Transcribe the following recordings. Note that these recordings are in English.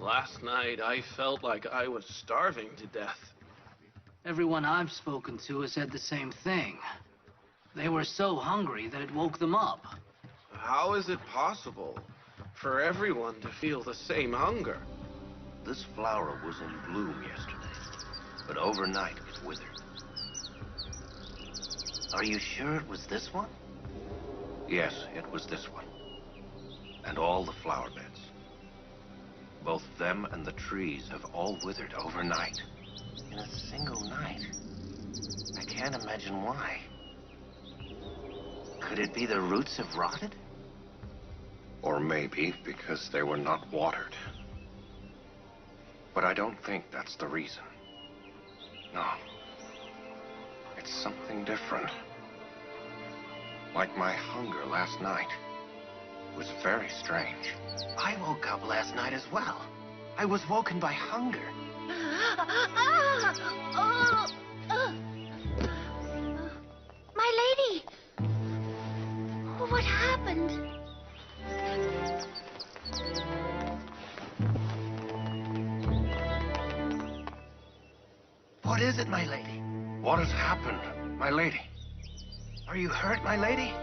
Last night, I felt like I was starving to death. Everyone I've spoken to has said the same thing. They were so hungry that it woke them up. How is it possible for everyone to feel the same hunger? This flower was in bloom yesterday, but overnight it withered. Are you sure it was this one? Yes, it was this one. And all the flower beds. Both them and the trees have all withered overnight. In a single night. I can't imagine why. Could it be the roots have rotted? Or maybe because they were not watered. But I don't think that's the reason. No. It's something different. Like my hunger last night. It was very strange. I woke up last night as well. I was woken by hunger. My lady! What happened? What is it, my lady? What has happened, my lady? Are you hurt, my lady?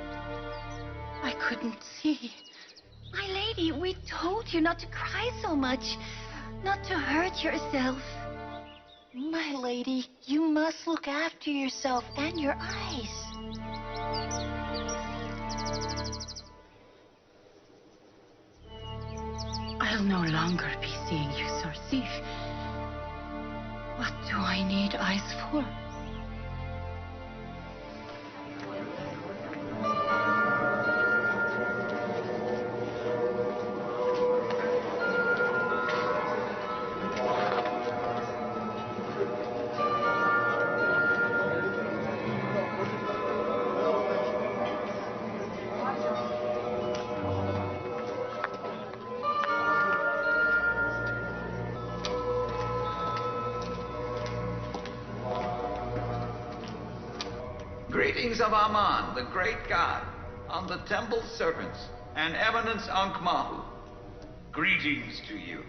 I couldn't see. My lady, we told you not to cry so much, not to hurt yourself. My lady, you must look after yourself and your eyes. I'll no longer be seeing you, Yousuf. What do I need eyes for? Greetings of Aman, the great god, on the temple servants, and Eminence Ankh-Mahu. Greetings to you.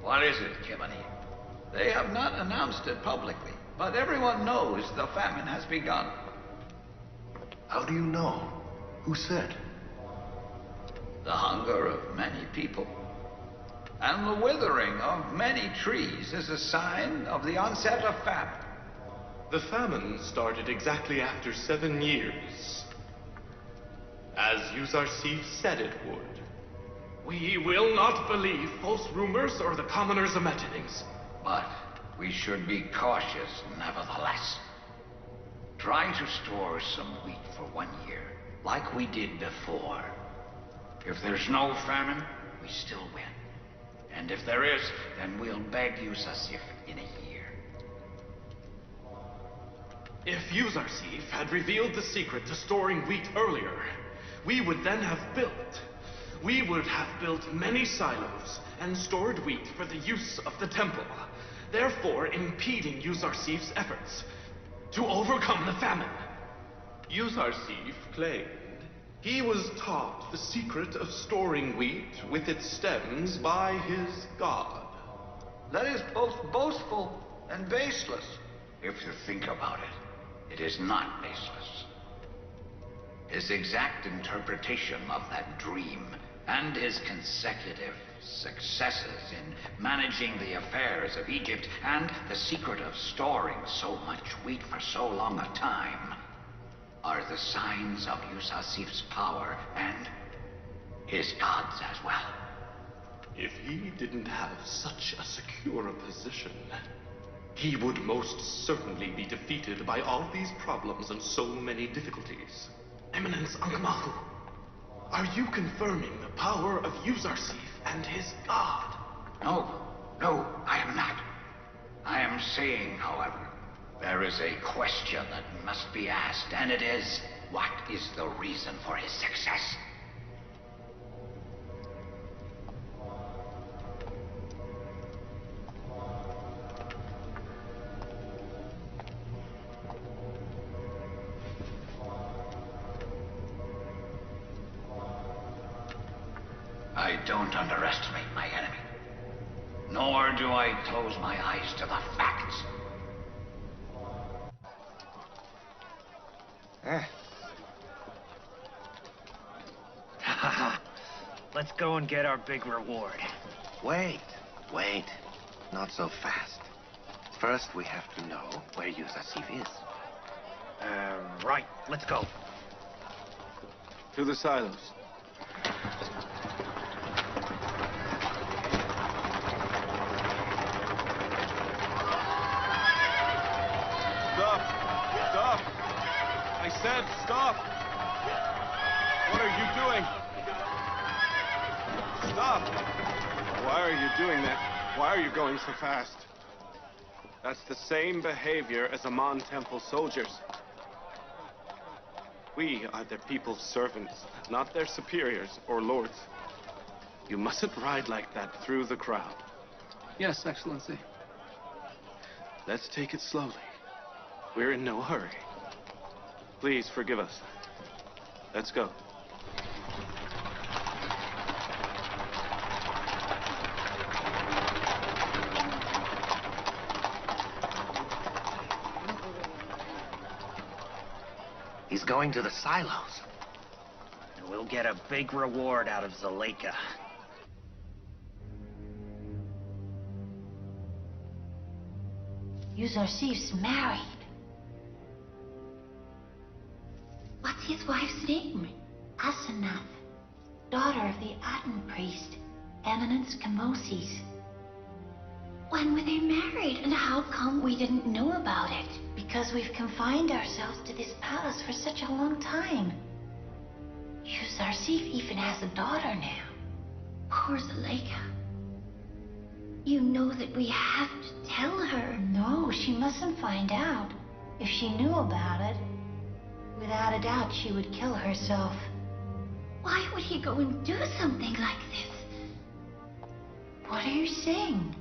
What is it, Kimani? They have not announced it publicly, but everyone knows the famine has begun. How do you know? Who said? The hunger of many people. And the withering of many trees is a sign of the onset of famine. The famine started exactly after 7 years. As Yousuf said it would. We will not believe false rumors or the commoners' imaginings. But we should be cautious nevertheless. Try to store some wheat for 1 year, like we did before. If there's no famine, we still win. And if there is, then we'll beg Yousuf in a year. If Yousuf had revealed the secret to storing wheat earlier, we would then have built. We would have built many silos and stored wheat for the use of the temple, therefore impeding Yousuf's efforts to overcome the famine. Yousuf claimed he was taught the secret of storing wheat with its stems by his god. That is both boastful and baseless. If you think about it, it is not baseless. His exact interpretation of that dream and his consecutive successes in managing the affairs of Egypt and the secret of storing so much wheat for so long a time are the signs of Yousuf's power and his gods as well. If he didn't have such a secure position, he would most certainly be defeated by all these problems and so many difficulties. Eminence Ankh-Mahu, are you confirming the power of Yousuf and his god? No, I am not. I am saying, however, there is a question that must be asked, and it is, what is the reason for his success? I don't underestimate my enemy. Nor do I close my eyes to the facts. Let's go and get our big reward. Wait. Not so fast. First, we have to know where Yusuf is. Right. Let's go. To the silos. Stop! I said stop! What are you doing? Stop! Why are you doing that? Why are you going so fast? That's the same behavior as Amon Temple soldiers. We are their people's servants, not their superiors or lords. You mustn't ride like that through the crowd. Yes, Excellency. Let's take it slowly. We're in no hurry. Please forgive us. Let's go. He's going to the silos. And we'll get a big reward out of Zuleika. Yusuf's married. What's his wife's name? Asenath, daughter of the Aten priest, Eminence Camosis. When were they married, and how come we didn't know about it? Because we've confined ourselves to this palace for such a long time. Yusuf even has a daughter now. Poor Zuleika. You know that we have to tell her. No, she mustn't find out. If she knew about it, without a doubt she would kill herself. Why would he go and do something like this? What are you saying?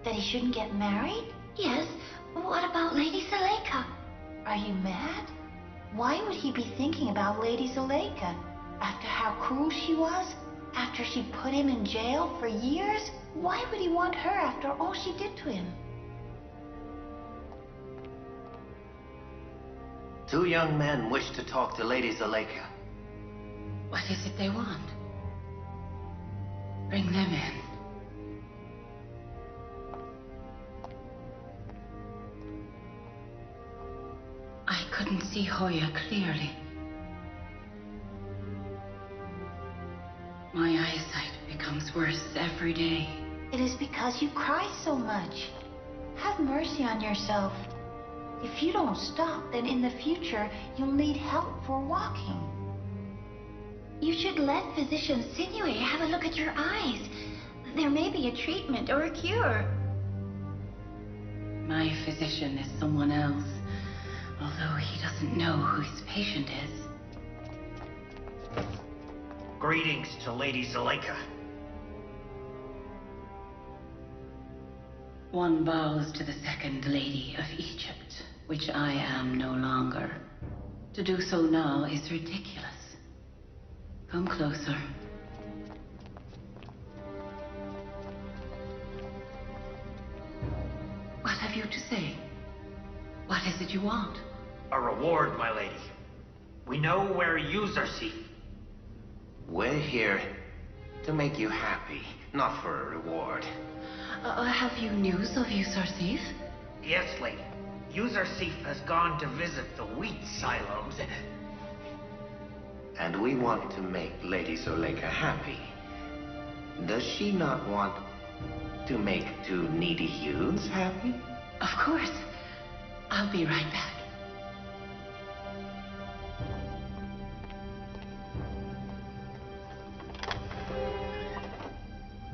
That he shouldn't get married? Yes, but what about Lady Zuleika? Are you mad? Why would he be thinking about Lady Zuleika? After how cruel she was? After she put him in jail for years? Why would he want her after all she did to him? Two young men wish to talk to Lady Zuleika. What is it they want? Bring them in. I couldn't see Hoya clearly. My eyesight becomes worse every day. It is because you cry so much. Have mercy on yourself. If you don't stop, then in the future, you'll need help for walking. You should let physician Sinuate have a look at your eyes. There may be a treatment or a cure. My physician is someone else, although he doesn't know who his patient is. Greetings to Lady Zuleika. One bows to the second lady of Egypt, which I am no longer. To do so now is ridiculous. Come closer. What have you to say? What is it you want? A reward, my lady. We know where Yusuf. We're here to make you happy, not for a reward. Have you news of Yusuf? Yes, lady. Yusuf has gone to visit the wheat silos. And we want to make Lady Zuleika happy. Does she not want to make two needy youths happy? Of course. I'll be right back.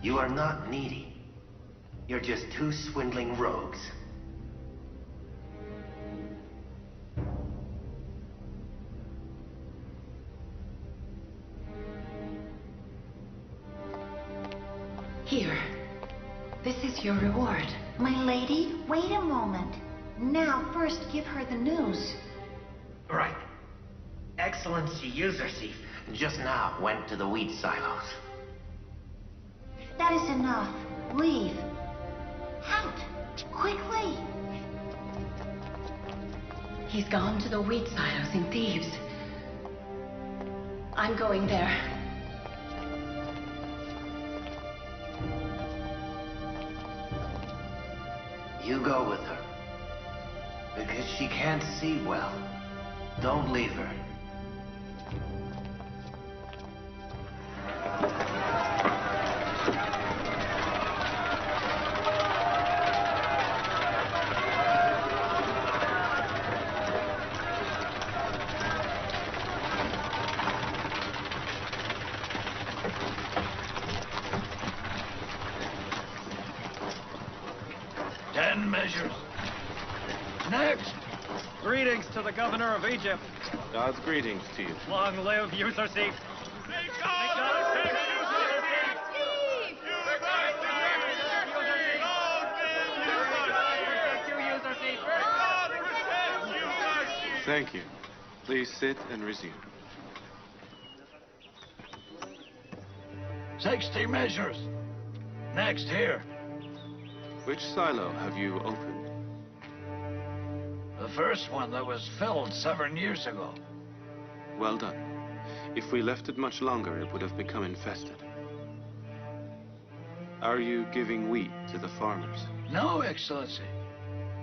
You are not needy. You're just two swindling rogues. Here. This is your reward. My lady, wait a moment. Now, first give her the news. Right. Excellency Yusuf Just now went to the wheat silos. That is enough. Leave. Out! Quickly! He's gone to the wheat silos in Thebes. I'm going there. You go with her. Because she can't see well. Don't leave her. Measures. Next! Greetings to the governor of Egypt. God's greetings to you. Long live Yousuf. Thank you. Please sit and resume. 60 measures. Next, here. Which silo have you opened? The first one that was filled 7 years ago. Well done. If we left it much longer, it would have become infested. Are you giving wheat to the farmers? No, Excellency.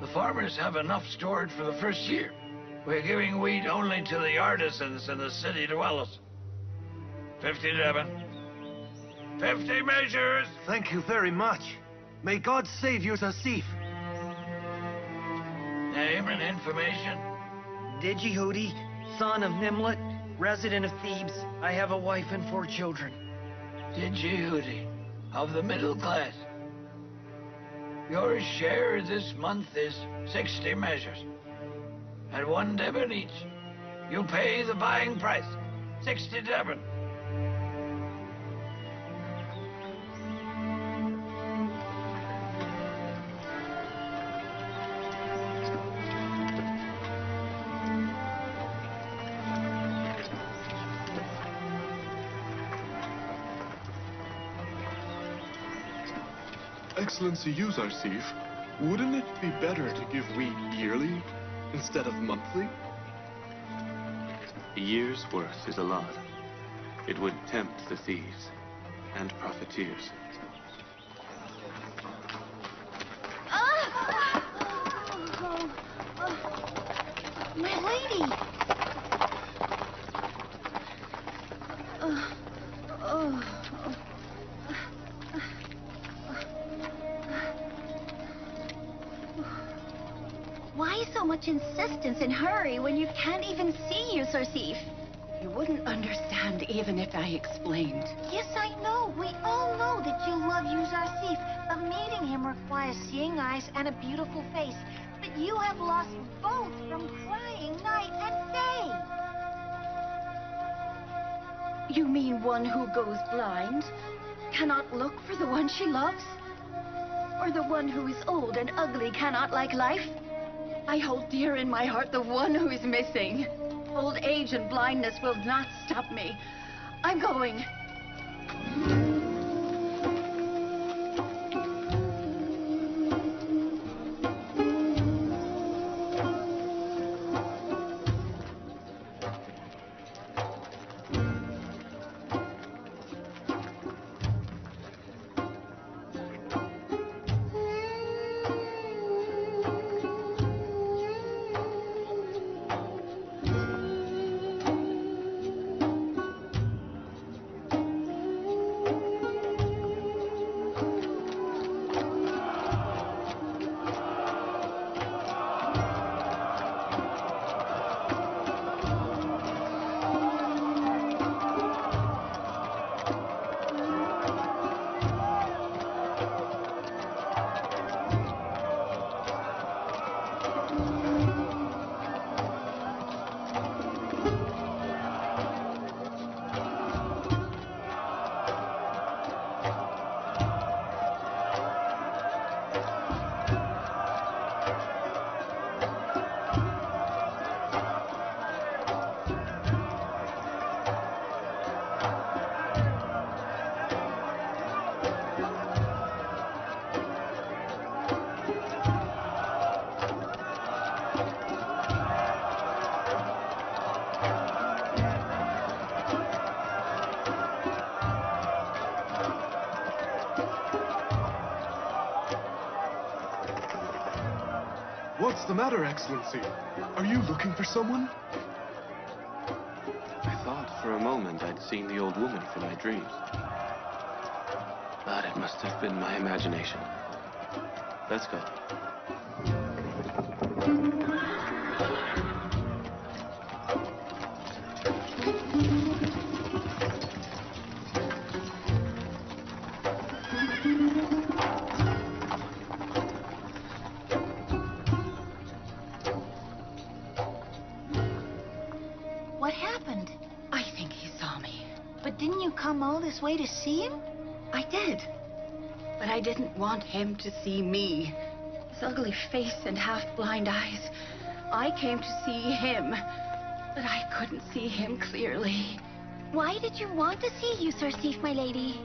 The farmers have enough stored for the first year. We're giving wheat only to the artisans and the city dwellers. 50 Devon. 50 measures! Thank you very much. May God save Yousuf. Name and information? Digi-Hooty, son of Nimlet, resident of Thebes. I have a wife and 4 children. Digi-Hooty, of the middle class. Your share this month is 60 measures. At 1 Devon each. You pay the buying price, 60 Devon. Excellency Yousuf, wouldn't it be better to give wheat yearly instead of monthly? A year's worth is a lot. It would tempt the thieves and profiteers. My lady! Why so much insistence and hurry when you can't even see Yousuf? You wouldn't understand even if I explained. Yes, I know. We all know that you love Yousuf, but meeting him requires seeing eyes and a beautiful face. But you have lost both from crying night and day. You mean one who goes blind? Cannot look for the one she loves? Or the one who is old and ugly cannot like life? I hold dear in my heart the one who is missing. Old age and blindness will not stop me. I'm going. What's the matter, Excellency? Are you looking for someone? I thought for a moment I'd seen the old woman from my dreams. But it must have been my imagination. Let's go. What happened? I think he saw me. But didn't you come all this way to see him? I did. But I didn't want him to see me. His ugly face and half-blind eyes. I came to see him, but I couldn't see him clearly. Why did you want to see yousuf, my lady?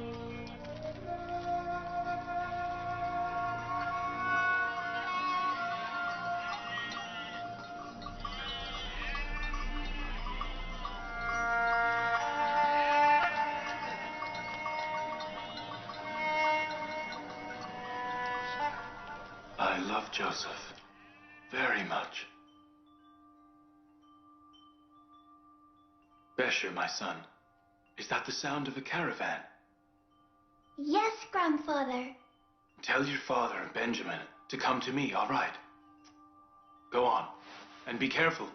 I love Joseph very much. Besher, my son, is that the sound of a caravan? Yes, grandfather. Tell your father, Benjamin, to come to me, all right? Go on, and be careful.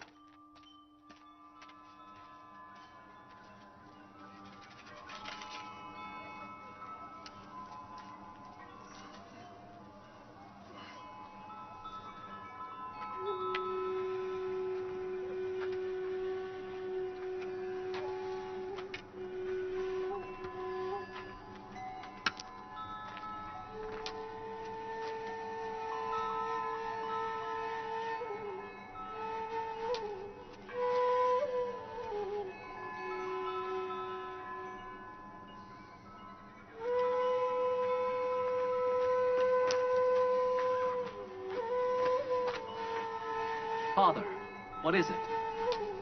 Father, what is it?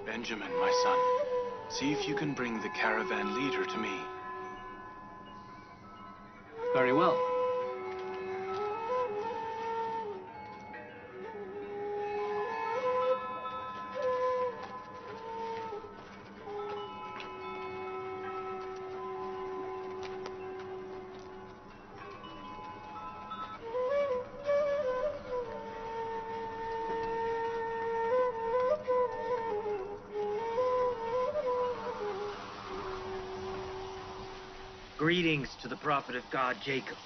Benjamin, my son, see if you can bring the caravan leader to me. Very well. Greetings to the prophet of God, Jacob.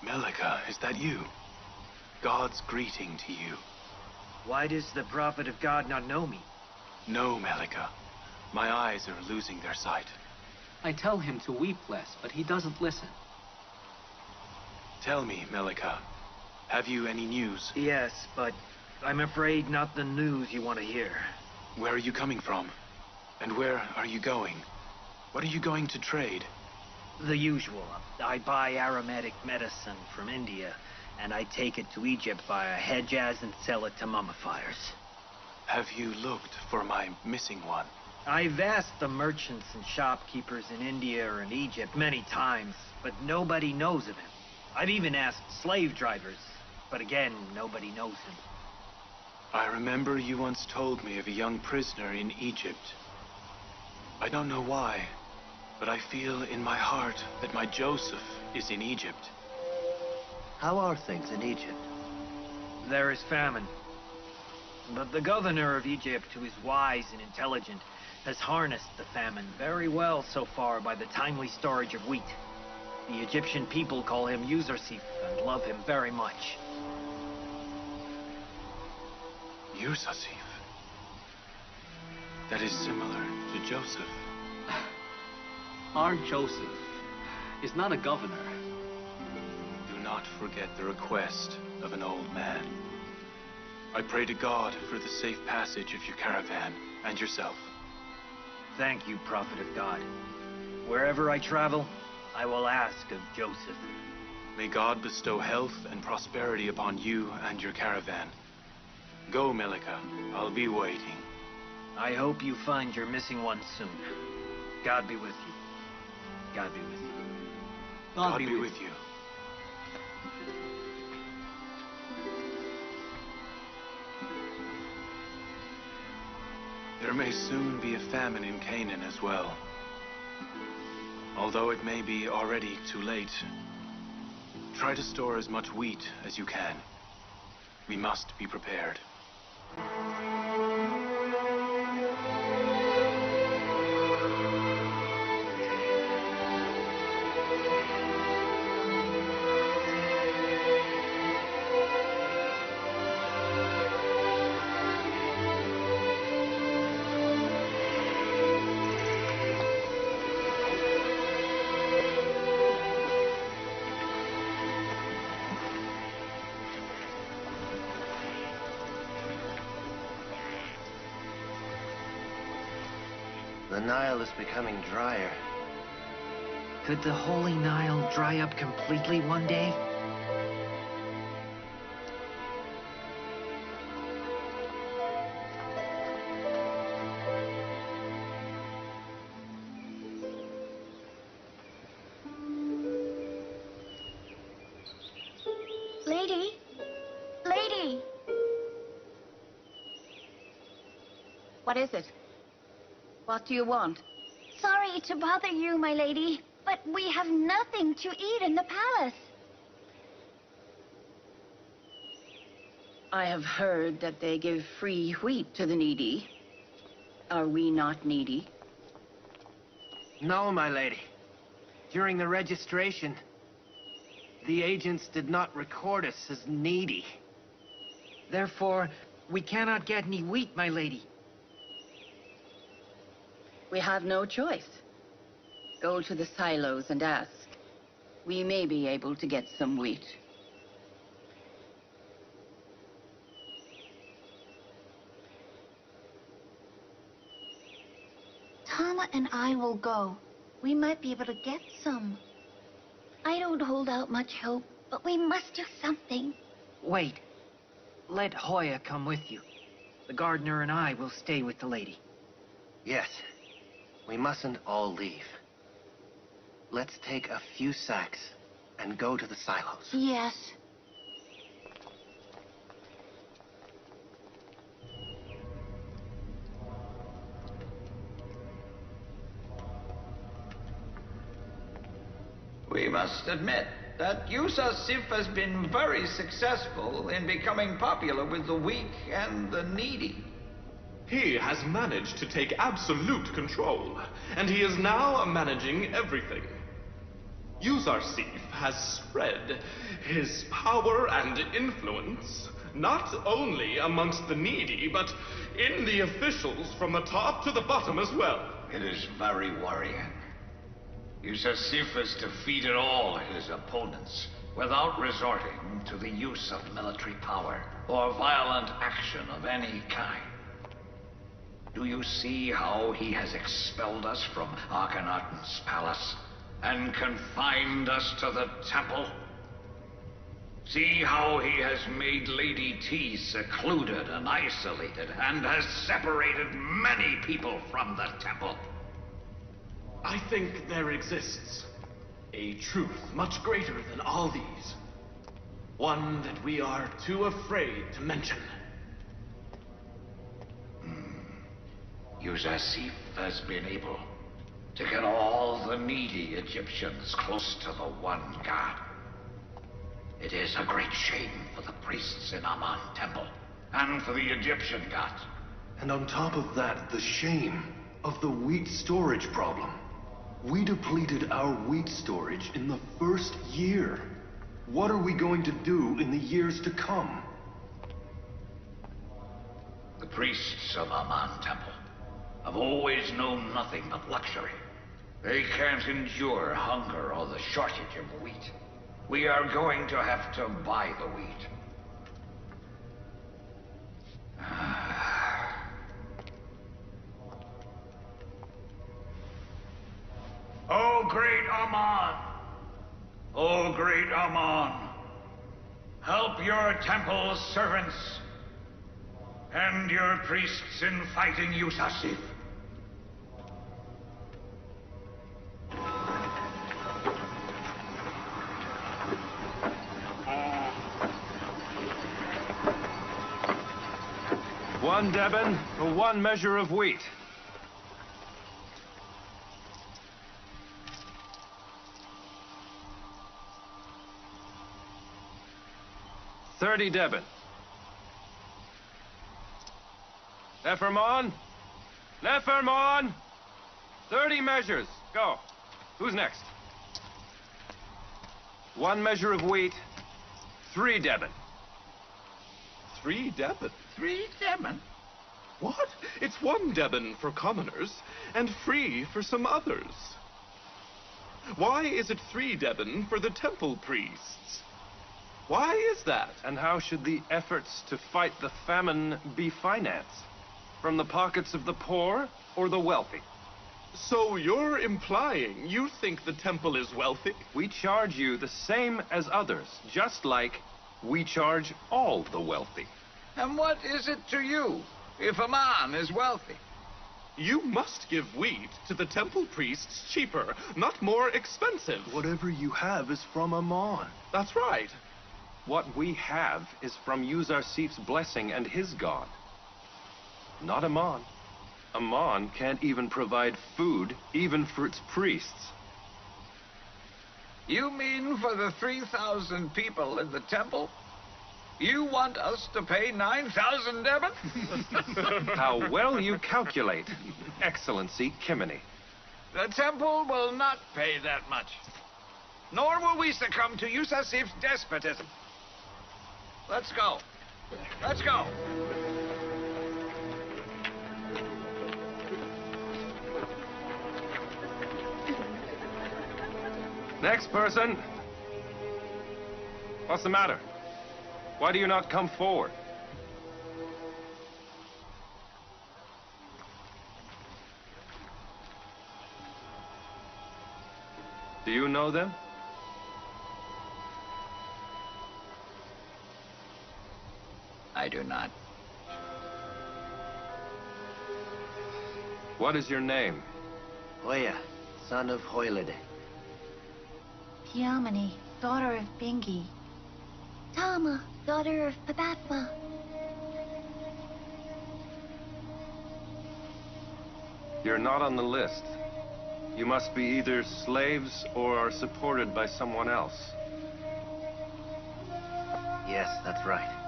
Melika, is that you? God's greeting to you. Why does the prophet of God not know me? No, Melika. My eyes are losing their sight. I tell him to weep less, but he doesn't listen. Tell me, Melika, have you any news? Yes, but I'm afraid not the news you want to hear. Where are you coming from? And where are you going? What are you going to trade? The usual. I buy aromatic medicine from India, and I take it to Egypt via Hejaz and sell it to mummifiers. Have you looked for my missing one? I've asked the merchants and shopkeepers in India or in Egypt many times, but nobody knows of him. I've even asked slave drivers, but again, nobody knows him. I remember you once told me of a young prisoner in Egypt. I don't know why, but I feel in my heart that my Joseph is in Egypt. How are things in Egypt? There is famine. But the governor of Egypt, who is wise and intelligent, has harnessed the famine very well so far by the timely storage of wheat. The Egyptian people call him yousuf and love him very much. Yousuf? That is similar to Joseph. Our Joseph is not a governor. Do not forget the request of an old man. I pray to God for the safe passage of your caravan and yourself. Thank you, prophet of God. Wherever I travel, I will ask of Joseph. May God bestow health and prosperity upon you and your caravan. Go, Melika. I'll be waiting. I hope you find your missing one soon. God be with you. God be with you. God be with you. There may soon be a famine in Canaan as well. Although it may be already too late, try to store as much wheat as you can. We must be prepared. The Nile is becoming drier. Could the holy Nile dry up completely one day? Lady? Lady! What is it? What do you want? Sorry to bother you, my lady, but we have nothing to eat in the palace. I have heard that they give free wheat to the needy. Are we not needy? No, my lady. During the registration, the agents did not record us as needy. Therefore, we cannot get any wheat, my lady. We have no choice. Go to the silos and ask. We may be able to get some wheat. Tama and I will go. We might be able to get some. I don't hold out much hope, but we must do something. Wait. Let Hoya come with you. The gardener and I will stay with the lady. Yes. We mustn't all leave. Let's take a few sacks and go to the silos. Yes. We must admit that yousuf has been very successful in becoming popular with the weak and the needy. He has managed to take absolute control, and he is now managing everything. Yousuf has spread his power and influence, not only amongst the needy, but in the officials from the top to the bottom as well. It is very worrying. Yousuf has defeated all his opponents without resorting to the use of military power or violent action of any kind. Do you see how he has expelled us from Akhenaten's palace and confined us to the temple? See how he has made Lady T secluded and isolated and has separated many people from the temple. I think there exists a truth much greater than all these. One that we are too afraid to mention. Yousuf has been able to get all the needy Egyptians close to the one god. It is a great shame for the priests in Amun Temple and for the Egyptian gods. And on top of that, the shame of the wheat storage problem. We depleted our wheat storage in the first year. What are we going to do in the years to come? The priests of Amun Temple have always known nothing but luxury. They can't endure hunger or the shortage of wheat. We are going to have to buy the wheat. Oh, great Amun! Oh, great Amun! Help your temple's servants and your priests in fighting Yousuf. 1 Deben for 1 measure of wheat. $30 Deben. Nefermon! Nefermon! 30 measures. Go. Who's next? 1 measure of wheat, 3 Deben. 3 Deben? 3 Deben? What? It's 1 Deben for commoners, and free for some others. Why is it 3 Deben for the temple priests? Why is that? And how should the efforts to fight the famine be financed? From the pockets of the poor or the wealthy? So you're implying you think the temple is wealthy? We charge you the same as others, just like we charge all the wealthy. And what is it to you if a man is wealthy? You must give wheat to the temple priests cheaper, not more expensive. Whatever you have is from Amon. That's right. What we have is from Yuzarsif's blessing and his god. Not Amon. Amon can't even provide food, even for its priests. You mean for the 3,000 people in the temple? You want us to pay 9,000 Deben? How well you calculate, Excellency Kimini. The temple will not pay that much. Nor will we succumb to Yuzarsif's despotism. Let's go. Let's go. Next person. What's the matter? Why do you not come forward? Do you know them? I do not. What is your name? Hoya, son of Hoylide. Tiamani, daughter of Bingi. Tama, daughter of Pabatma. You're not on the list. You must be either slaves or are supported by someone else. Yes, that's right.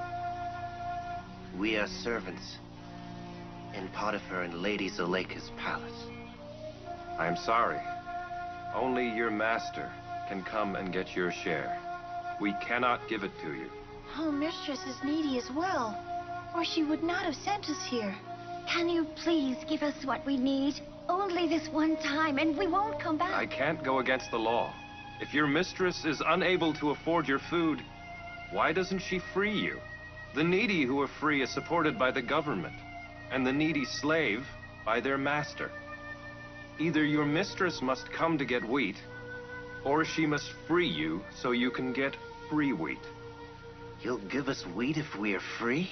We are servants in Potiphar and Lady Zuleika's palace. I'm sorry. Only your master can come and get your share. We cannot give it to you. Our mistress is needy as well, or she would not have sent us here. Can you please give us what we need? Only this one time, and we won't come back. I can't go against the law. If your mistress is unable to afford your food, why doesn't she free you? The needy who are free is supported by the government, and the needy slave by their master. Either your mistress must come to get wheat, or she must free you so you can get free wheat. You'll give us wheat if we are free?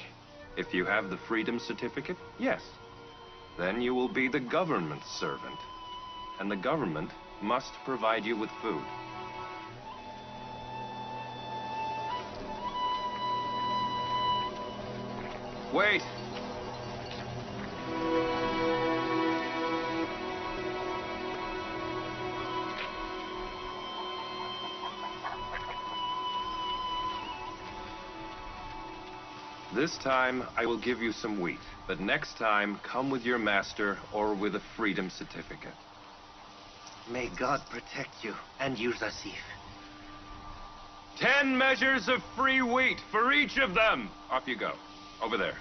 If you have the freedom certificate, yes. Then you will be the government's servant, and the government must provide you with food. Wait! This time, I will give you some wheat, but next time, come with your master or with a freedom certificate. May God protect you and Yuzarsif. 10 measures of free wheat for each of them! Off you go. Over there.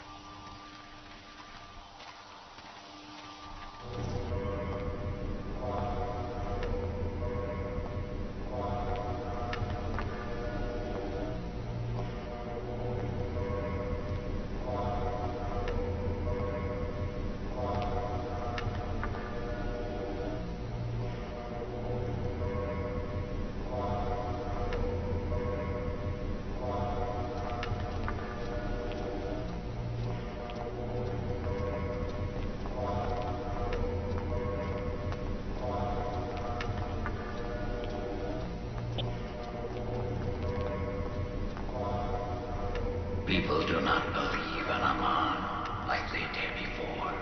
People do not believe in Aman like they did before.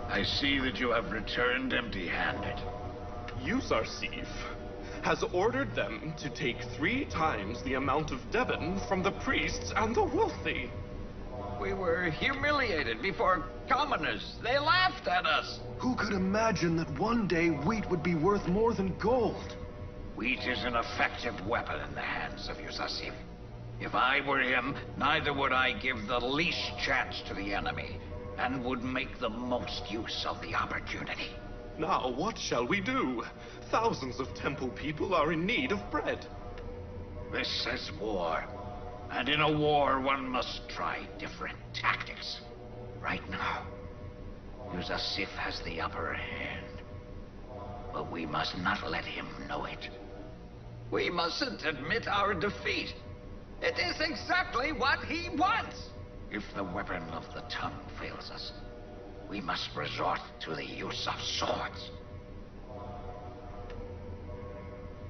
I see that you have returned empty-handed. Yousuf has ordered them to take 3 times the amount of Devon from the priests and the wealthy. We were humiliated before commoners. They laughed at us. Who could imagine that one day wheat would be worth more than gold? Wheat is an effective weapon in the hands of Yousuf. If I were him, neither would I give the least chance to the enemy, and would make the most use of the opportunity. Now, what shall we do? Thousands of temple people are in need of bread. This is war. And in a war, one must try different tactics. Right now, Yousuf has the upper hand. But we must not let him know it. We mustn't admit our defeat. It is exactly what he wants. If the weapon of the tongue fails us, we must resort to the use of swords.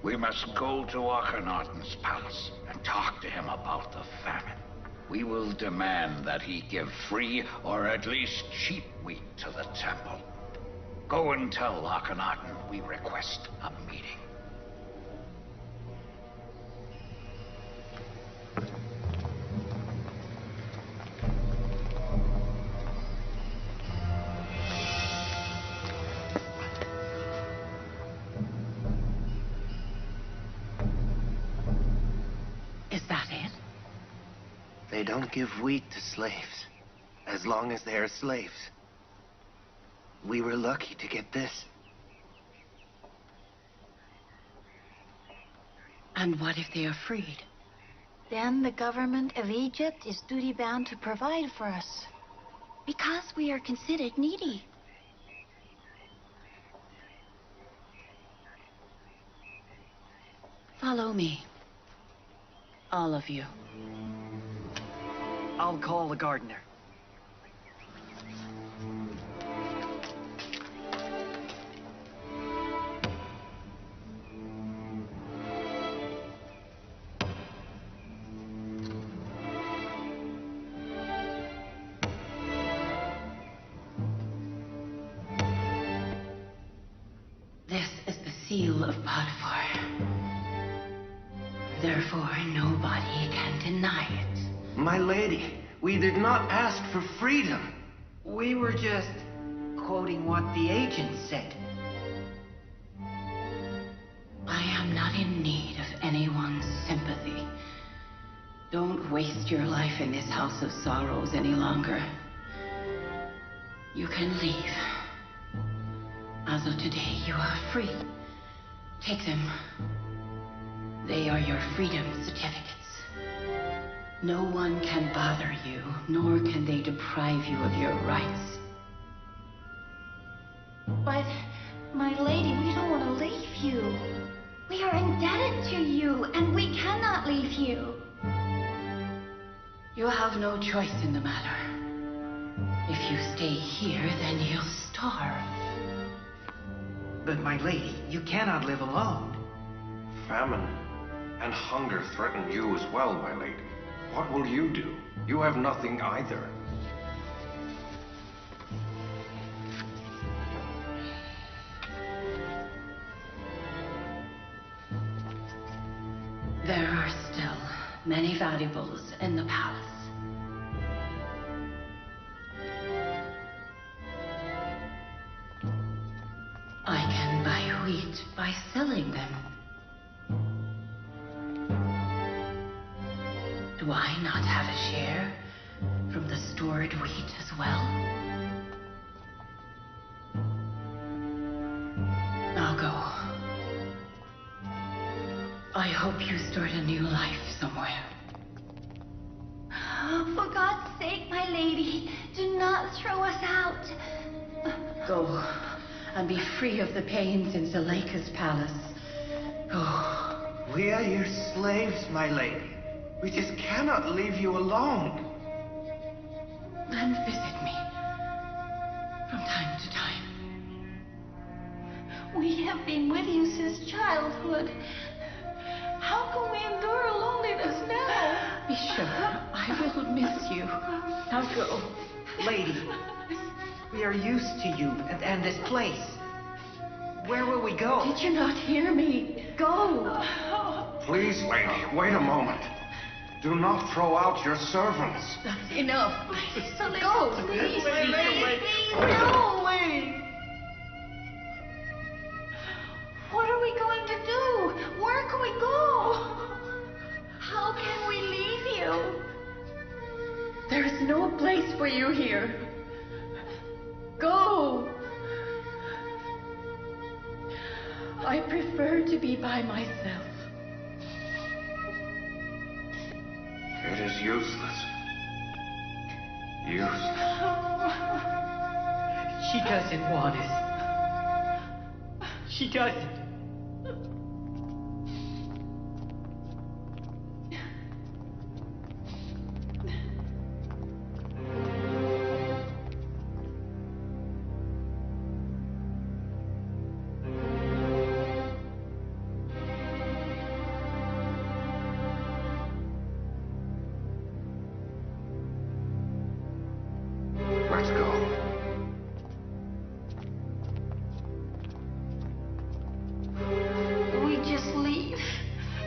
We must go to Akhenaten's palace and talk to him about the famine. We will demand that he give free or at least cheap wheat to the temple. Go and tell Akhenaten we request a meeting. They don't give wheat to slaves, as long as they are slaves. We were lucky to get this. And what if they are freed? Then the government of Egypt is duty-bound to provide for us. Because we are considered needy. Follow me. All of you. I'll call the gardener. This is the seal of Potiphar. Therefore, nobody can deny it. My lady, we did not ask for freedom. We were just quoting what the agent said. I am not in need of anyone's sympathy. Don't waste your life in this house of sorrows any longer. You can leave. As of today, you are free. Take them. They are your freedom certificates. No one can bother you, nor can they deprive you of your rights. But, my lady, we don't want to leave you. We are indebted to you, and we cannot leave you. You have no choice in the matter. If you stay here, then you'll starve. But my lady, you cannot live alone. Famine and hunger threaten you as well, my lady. What will you do? You have nothing either. There are still many valuables in the palace. I can buy wheat by selling them. Do I not have a share from the stored wheat as well? I'll go. I hope you start a new life somewhere. For God's sake, my lady, do not throw us out. Go and be free of the pains in Zuleika's palace. Oh. We are your slaves, my lady. We just cannot leave you alone. Then visit me from time to time. We have been with you since childhood. How can we endure loneliness now? Be sure, I will miss you. Now go. Lady, we are used to you and this place. Where will we go? Did you not hear me? Go. Please, lady, wait a moment. Do not throw out your servants. That's enough. Go, please. Please, no. What are we going to do? Where can we go? How can we leave you? There is no place for you here. Go. I prefer to be by myself. It is useless. Useless. She doesn't want us. She doesn't. Let's go. We just leave.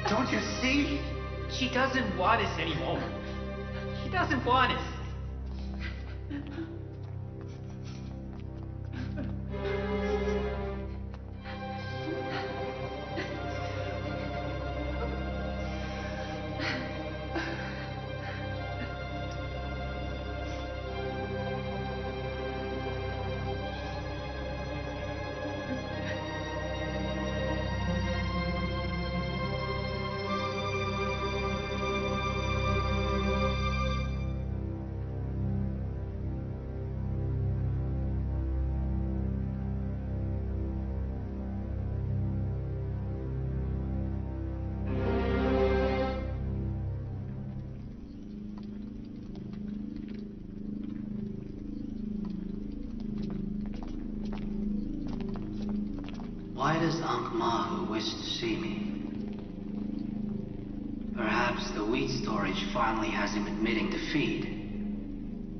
Don't you see? She doesn't want us anymore. She doesn't want us. Why does Ankh-Mahu wish to see me? Perhaps the wheat storage finally has him admitting defeat.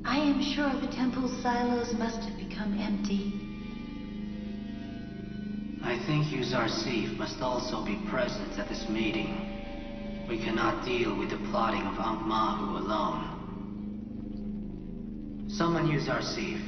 I am sure the temple's silos must have become empty. I think Yuzarsif must also be present at this meeting. We cannot deal with the plotting of Ankh-Mahu alone. Summon Yuzarsif.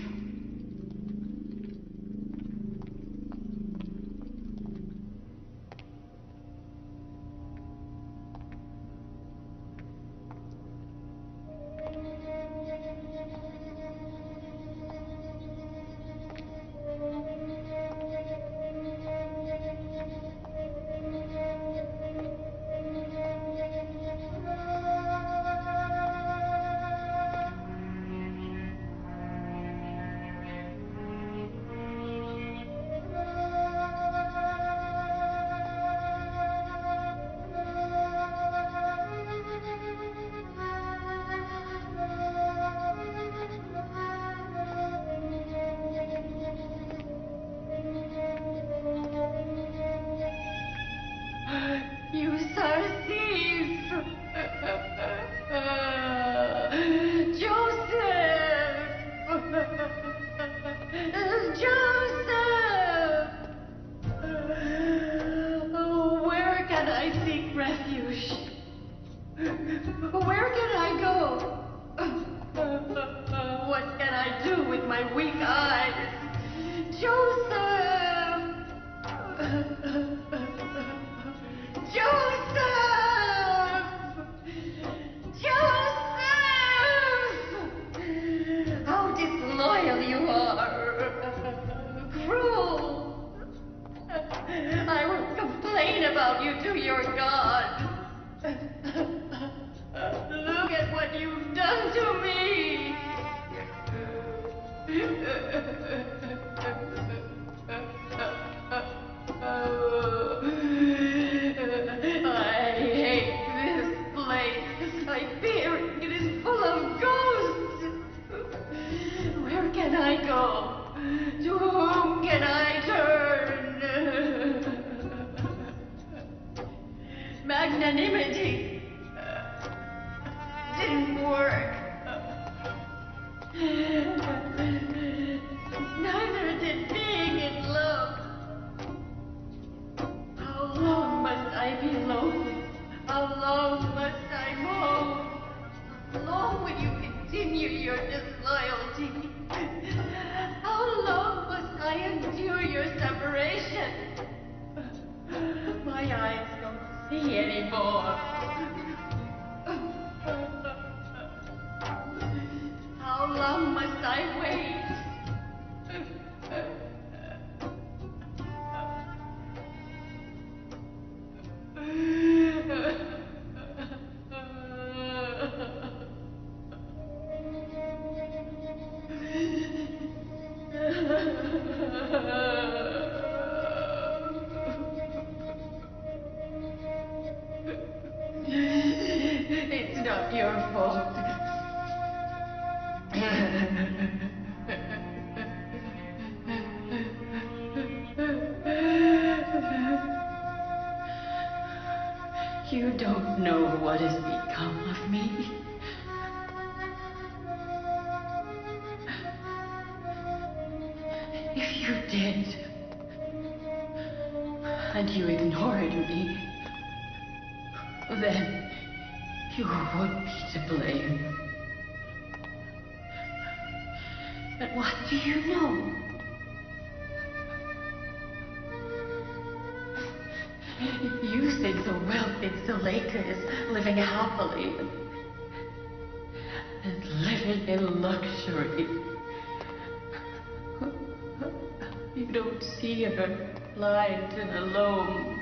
Where can I go? What can I do with my weak eyes? Joseph! Joseph! Joseph! How disloyal you are! Cruel! I will complain about you to your God. Look at what you've done to me! long will you continue your disloyalty? How long must I endure your separation? My eyes don't see anymore. How long must I wait? It's not your fault. You don't know what has become of me. If you did, and you ignored me, then you would be to blame. But what do you know? You think the wealthy Lakers living happily and living in luxury. You don't see her blind and alone.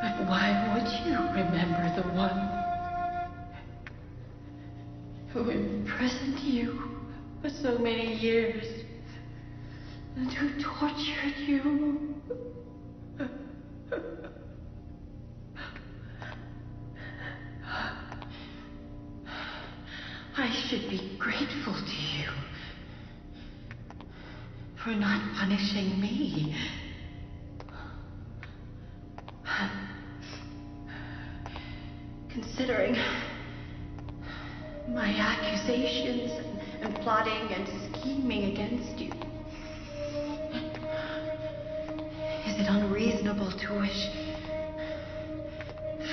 But why would you remember the one who imprisoned you for so many years and who tortured you? I should be grateful to you for not punishing me. Considering my accusations and plotting and scheming against you, is it unreasonable to wish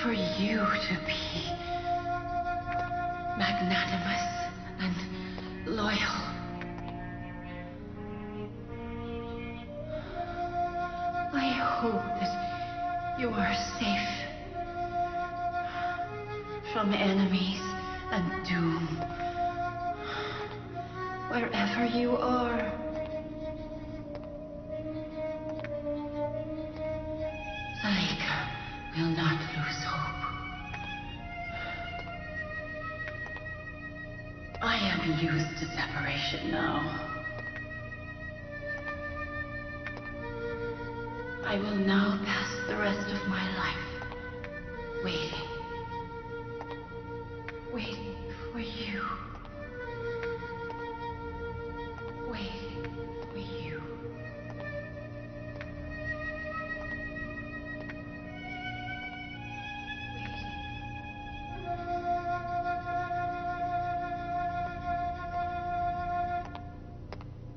for you to be magnanimous and loyal? I hope that you are safe from enemies and doom, wherever you are. Zuleika will not lose hope. I am used to separation now. I will now pass the rest of my life waiting for you. Waiting for you.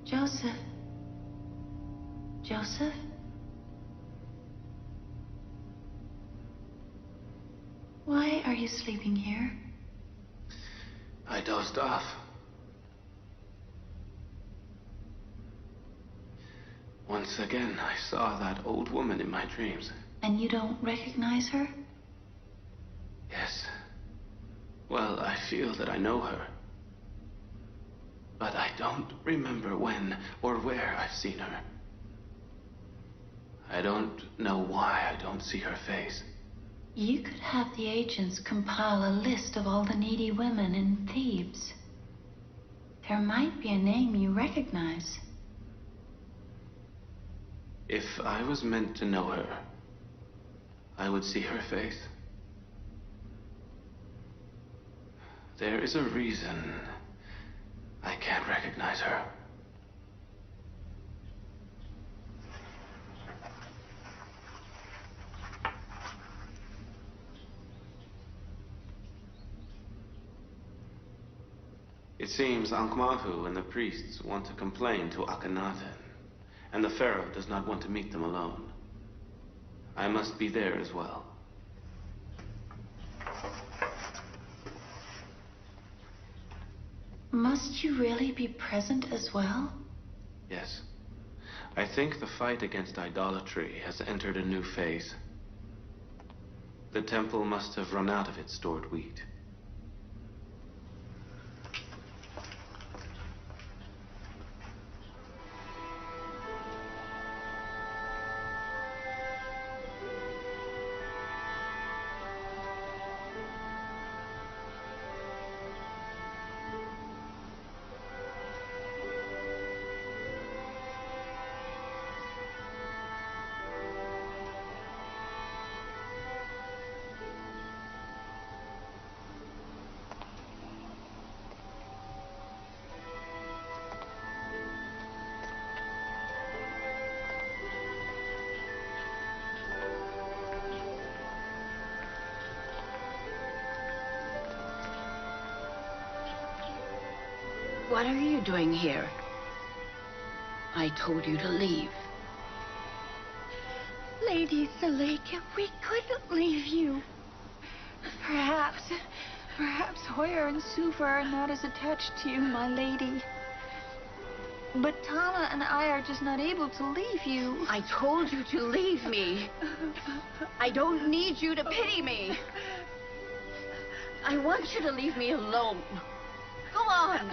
Joseph? Joseph? Why are you sleeping here? I dozed off. Once again, I saw that old woman in my dreams. And you don't recognize her? Yes. Well, I feel that I know her. But I don't remember when or where I've seen her. I don't know why I don't see her face. You could have the agents compile a list of all the needy women in Thebes. There might be a name you recognize. If I was meant to know her, I would see her face. There is a reason I can't recognize her. It seems Ankh-Mahu and the priests want to complain to Akhenaten, and the Pharaoh does not want to meet them alone. I must be there as well. Must you really be present as well? Yes. I think the fight against idolatry has entered a new phase. The temple must have run out of its stored wheat. What are you doing here? I told you to leave. Lady Zuleika, we couldn't leave you. Perhaps Hoyer and Sufa are not as attached to you, my lady. But Tala and I are just not able to leave you. I told you to leave me. I don't need you to pity me. I want you to leave me alone. Go on.